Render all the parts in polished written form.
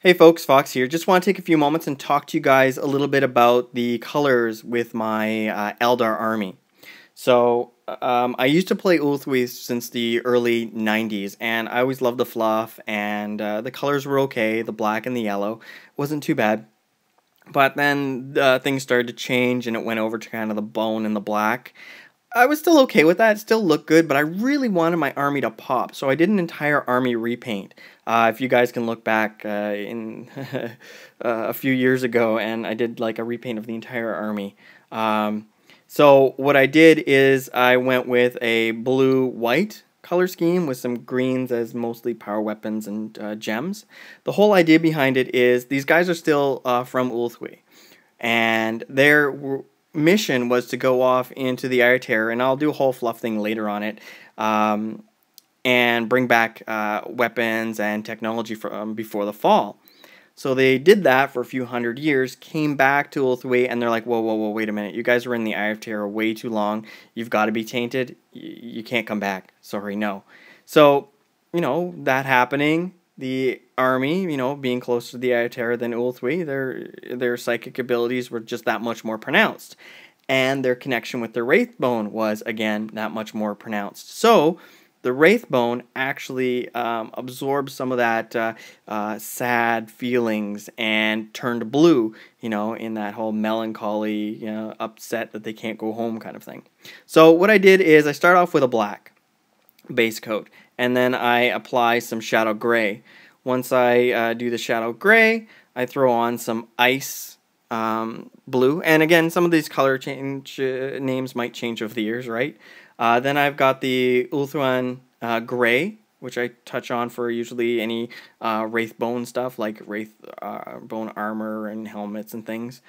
Hey folks, Fox here. Just want to take a few moments and talk to you guys a little bit about the colors with my Eldar army. I used to play Ulthwee since the early 90s, and I always loved the fluff, and the colors were okay. The black and the yellow wasn't too bad. But then things started to change, and it went over to kind of the bone and the black. I was still okay with that. It still looked good, but I really wanted my army to pop, so I did an entire army repaint. If you guys can look back in a few years ago, and I did like a repaint of the entire army. So what I did is I went with a blue-white color scheme with some greens as mostly power weapons and gems. The whole idea behind it is these guys are still from Ulthwee, and their mission was to go off into the Eye Terror, and I'll do a whole fluff thing later on it, and bring back weapons and technology from before the fall. So they did that for a few hundred years, came back to Ulthwee, and they're like, whoa, whoa, whoa, wait a minute. You guys were in the Eye of Terror way too long. You've got to be tainted. You can't come back. Sorry, no. So, that happening, the army, being closer to the Eye of Terror than Ulthwee, their psychic abilities were just that much more pronounced. And their connection with the Wraithbone was, again, that much more pronounced. So the Wraithbone actually absorbed some of that sad feelings and turned blue, in that whole melancholy, upset that they can't go home kind of thing. So what I did is I start off with a black base coat, and then I apply some shadow gray. Once I do the shadow gray, I throw on some ice blue, and again, some of these color change names might change over the years, right? Then I've got the Ulthuan gray, which I touch on for usually any Wraithbone stuff, like Wraithbone armor and helmets and things.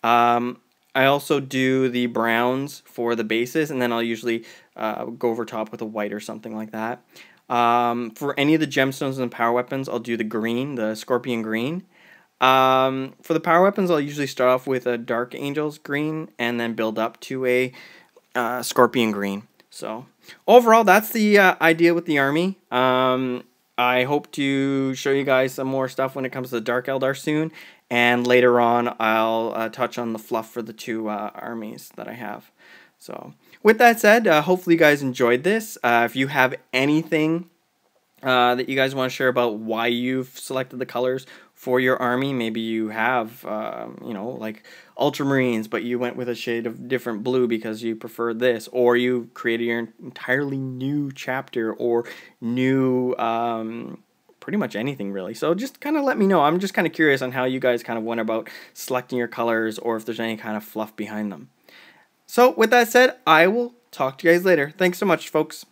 I also do the browns for the bases, and then I'll usually go over top with a white or something like that. For any of the gemstones and power weapons, I'll do the green, the scorpion green. For the power weapons, I'll usually start off with a Dark Angel's green and then build up to a scorpion green. So overall, that's the idea with the army. I hope to show you guys some more stuff when it comes to Dark Eldar soon, and later on I'll touch on the fluff for the two armies that I have. So with that said, hopefully you guys enjoyed this. If you have anything that you guys want to share about why you've selected the colors for your army, maybe you have, like ultramarines, but you went with a shade of different blue because you prefer this, or you created your entirely new chapter, or new, pretty much anything really. So just kind of let me know. I'm just kind of curious on how you guys kind of went about selecting your colors, or if there's any kind of fluff behind them. So with that said, I will talk to you guys later. Thanks so much, folks.